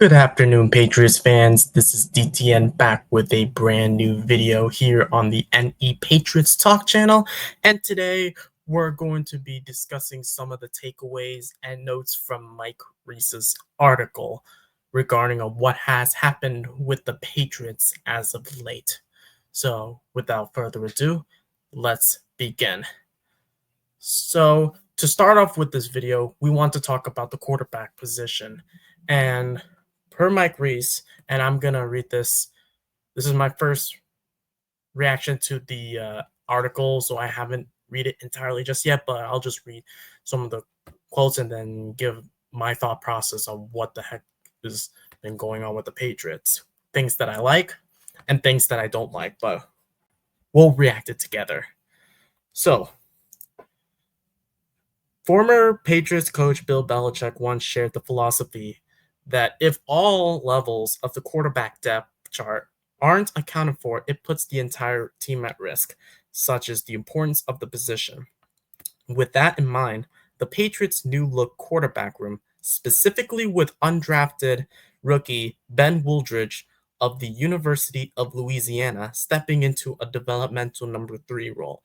Good afternoon, Patriots fans. This is DTN back with a brand new video here on the NE Patriots Talk channel. And today we're going to be discussing some of the takeaways and notes from Mike Reiss's article regarding what has happened with the Patriots as of late. So, without further ado, let's begin. So, to start off with this video, we want to talk about the quarterback position. And per Mike Reiss, and I'm going to read this. This is my first reaction to the article, so I haven't read it entirely just yet, but I'll just read some of the quotes and then give my thought process on what the heck has been going on with the Patriots. Things that I like and things that I don't like, but we'll react it together. So, former Patriots coach Bill Belichick once shared the philosophy that if all levels of the quarterback depth chart aren't accounted for, it puts the entire team at risk, such as the importance of the position. With that in mind, the Patriots' new look quarterback room, specifically with undrafted rookie Ben Wooldridge of the University of Louisiana stepping into a developmental number 3 role,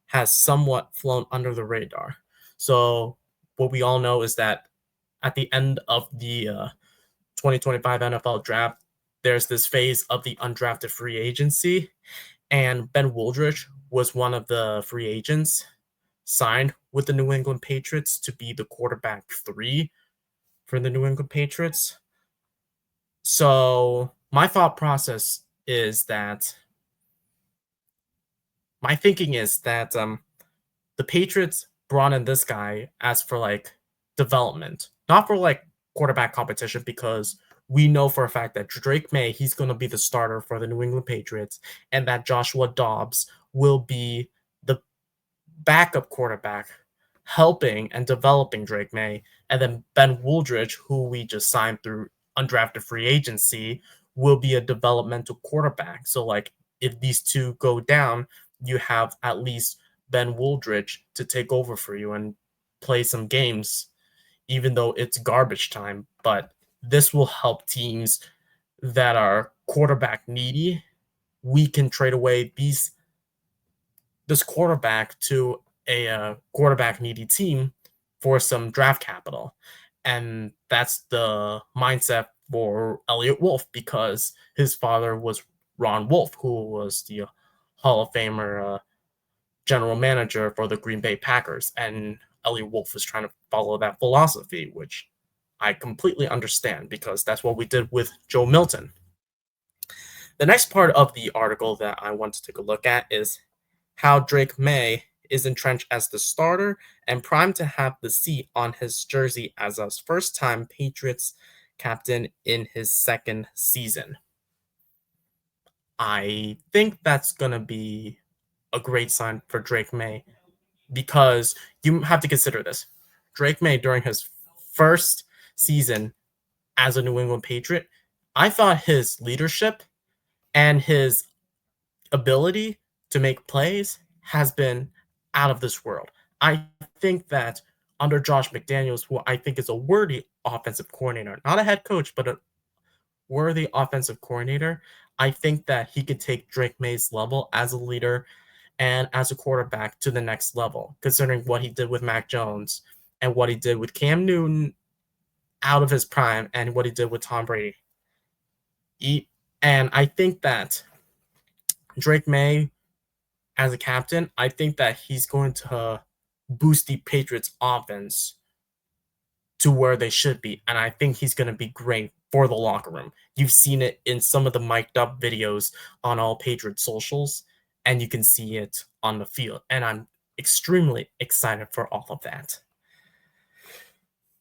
has somewhat flown under the radar. So, what we all know is that at the end of the 2025 NFL draft, there's this phase of the undrafted free agency, and Ben Wooldridge was one of the free agents signed with the New England Patriots to be the quarterback 3 for the New England Patriots. So, my thought process is that my thinking is that the Patriots brought in this guy as for like development, not for like quarterback competition, because we know for a fact that Drake May, he's going to be the starter for the New England Patriots, and that Joshua Dobbs will be the backup quarterback helping and developing Drake May. And then Ben Wooldridge, who we just signed through undrafted free agency, will be a developmental quarterback. So, like, if these two go down, you have at least Ben Wooldridge to take over for you and play some games, even though it's garbage time. But this will help teams that are quarterback needy. We can trade away this quarterback to a quarterback needy team for some draft capital. And that's the mindset for Elliott Wolf, because his father was Ron Wolf, who was the Hall of Famer general manager for the Green Bay Packers. And Elliott Wolf was trying to follow that philosophy, which I completely understand, because that's what we did with Joe Milton. The next part of the article that I want to take a look at is how Drake May is entrenched as the starter and primed to have the C on his jersey as a first-time Patriots captain in his second season. I think that's going to be a great sign for Drake May, because you have to consider this. Drake May, during his first season as a New England Patriot, I thought his leadership and his ability to make plays has been out of this world. I think that under Josh McDaniels, who I think is a worthy offensive coordinator, not a head coach, but a worthy offensive coordinator, I think that he could take Drake May's level as a leader and as a quarterback to the next level, considering what he did with Mac Jones and what he did with Cam Newton out of his prime and what he did with Tom Brady. And I think that Drake May, as a captain, I think that he's going to boost the Patriots offense to where they should be. And I think he's going to be great for the locker room. You've seen it in some of the mic'd up videos on all Patriot socials, and you can see it on the field. And I'm extremely excited for all of that.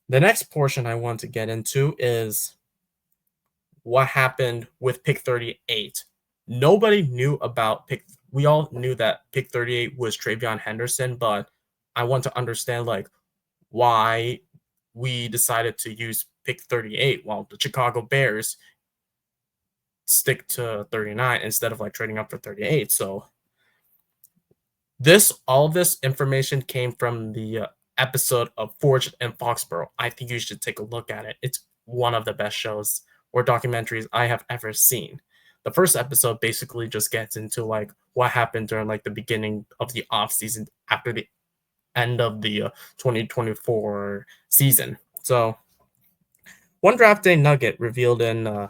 The next portion I want to get into is what happened with pick 38. Nobody knew about we all knew that pick 38 was Tvon Henderson, but I want to understand like why we decided to use pick 38 while the Chicago Bears stick to 39 instead of like trading up for 38. So all of this information came from the episode of Forged in Foxborough. I think you should take a look at it. It's one of the best shows or documentaries I have ever seen. The first episode basically just gets into like what happened during like the beginning of the off season after the end of the 2024 season. So one draft day nugget revealed in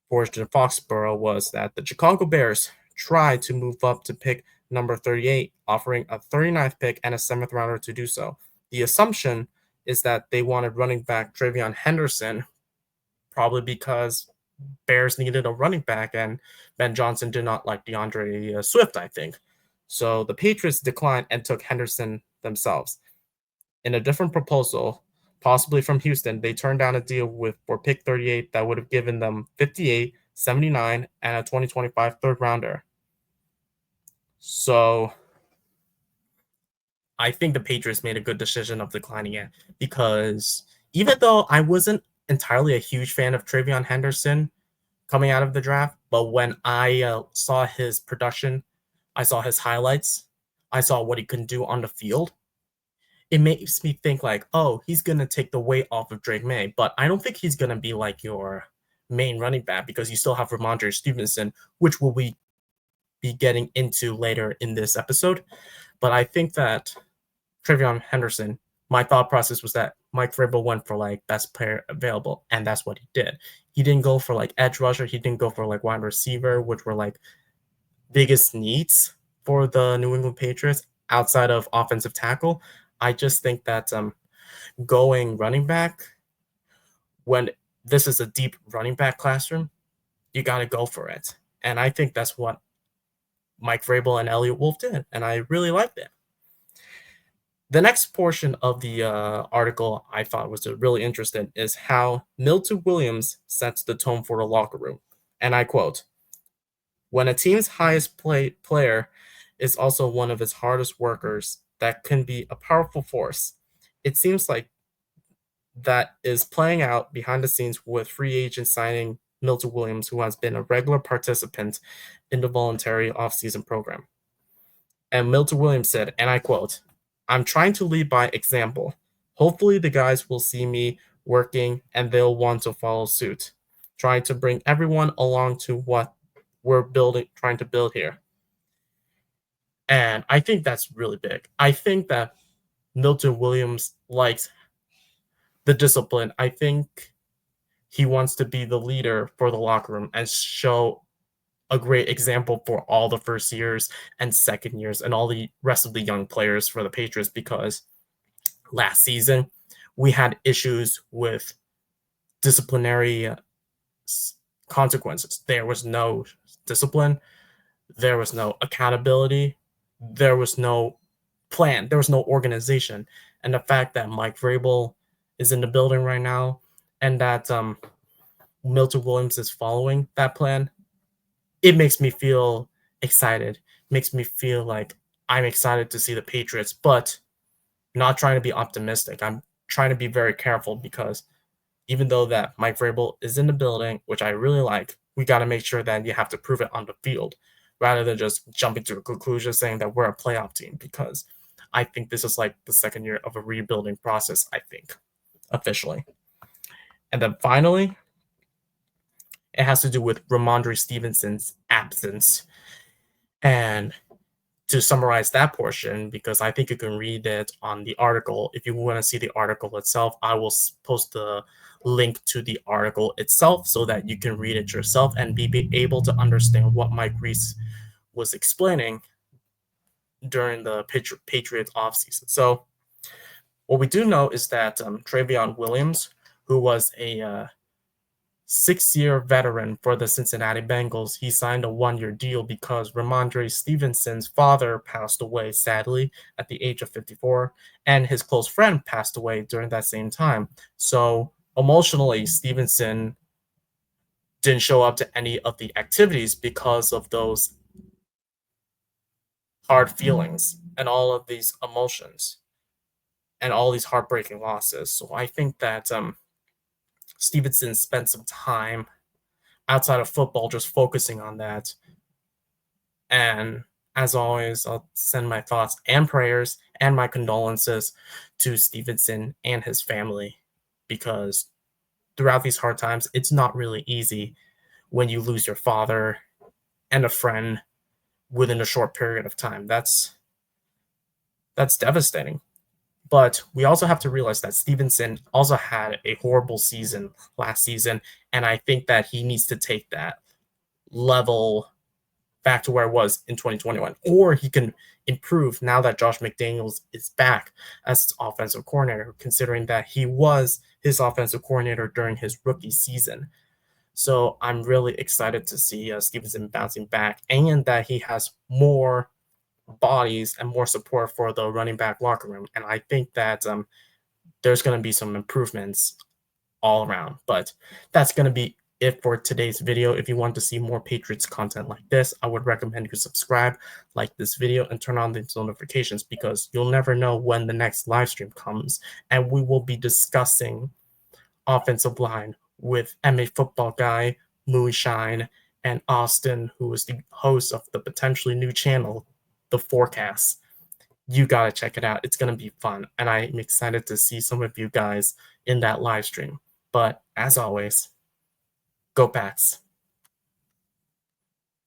Fortune Foxborough was that the Chicago Bears tried to move up to pick number 38, offering a 39th pick and a 7th rounder to do so. The assumption is that they wanted running back Tvon Henderson, probably because Bears needed a running back and Ben Johnson did not like DeAndre Swift, I think. So the Patriots declined and took Henderson themselves. In a different proposal, possibly from Houston, they turned down a deal for pick 38 that would have given them 58, 79, and a 2025 third rounder. So I think the Patriots made a good decision of declining it, because even though I wasn't entirely a huge fan of Tvon Henderson coming out of the draft, but when I saw his production, I saw his highlights, I saw what he can do on the field, it makes me think like, oh, he's gonna take the weight off of Drake May, but I don't think he's gonna be like your main running back, because you still have Ramondre Stevenson, which will we be getting into later in this episode. But I think that Tvon Henderson, my thought process was that Mike Vrabel went for like best player available, and that's what he did. He didn't go for like edge rusher, he didn't go for like wide receiver, which were like biggest needs for the New England Patriots outside of offensive tackle. I just think that going running back, when this is a deep running back classroom, you got to go for it. And I think that's what Mike Vrabel and Elliot Wolf did, and I really liked it. The next portion of the article I thought was really interesting is how Milt Williams sets the tone for the locker room. And I quote, "When a team's highest player is also one of its hardest workers, that can be a powerful force. It seems like that is playing out behind the scenes with free agent signing Milt Williams, who has been a regular participant in the voluntary offseason program." And Milt Williams said, and I quote, "I'm trying to lead by example. Hopefully the guys will see me working and they'll want to follow suit. Trying to bring everyone along to what we're trying to build here." And I think that's really big. I think that Milt Williams likes the discipline. I think he wants to be the leader for the locker room and show a great example for all the first years and second years and all the rest of the young players for the Patriots, because last season we had issues with disciplinary consequences. There was no discipline, there was no accountability, there was no plan, there was no organization. And the fact that Mike Vrabel is in the building right now and that Milt Williams is following that plan, it makes me feel excited. Makes me feel like I'm excited to see the Patriots, but not trying to be optimistic. I'm trying to be very careful, because even though that Mike Vrabel is in the building, which I really like, we got to make sure that you have to prove it on the field rather than just jumping to a conclusion saying that we're a playoff team, because I think this is like the second year of a rebuilding process, I think, officially. And then finally, it has to do with Ramondre Stevenson's absence. And to summarize that portion, because I think you can read it on the article. If you want to see the article itself, I will post the link to the article itself so that you can read it yourself and be able to understand what Mike Reiss was explaining during the Patriots offseason. So what we do know is that Tvon Williams, who was a 6-year veteran for the Cincinnati Bengals, he signed a 1-year deal because Ramondre Stevenson's father passed away, sadly, at the age of 54, and his close friend passed away during that same time. So emotionally, Stevenson didn't show up to any of the activities because of those hard feelings and all of these emotions and all these heartbreaking losses. So I think that Stevenson spent some time outside of football just focusing on that. And as always, I'll send my thoughts and prayers and my condolences to Stevenson and his family, because throughout these hard times, it's not really easy when you lose your father and a friend within a short period of time. That's devastating. But we also have to realize that Stevenson also had a horrible season last season, and I think that he needs to take that level back to where it was in 2021, or he can improve now that Josh McDaniels is back as offensive coordinator, considering that he was his offensive coordinator during his rookie season. So I'm really excited to see Stevenson bouncing back, and that he has more bodies and more support for the running back locker room. And I think that there's going to be some improvements all around. But that's going to be it for today's video. If you want to see more Patriots content like this, I would recommend you subscribe, like this video, and turn on the notifications, because you'll never know when the next live stream comes. And we will be discussing offensive line with MA Football Guy, Mui Shine, and Austin, who is the host of the potentially new channel, The Forecast. You gotta check it out. It's gonna be fun, and I'm excited to see some of you guys in that live stream. But as always, go Pats.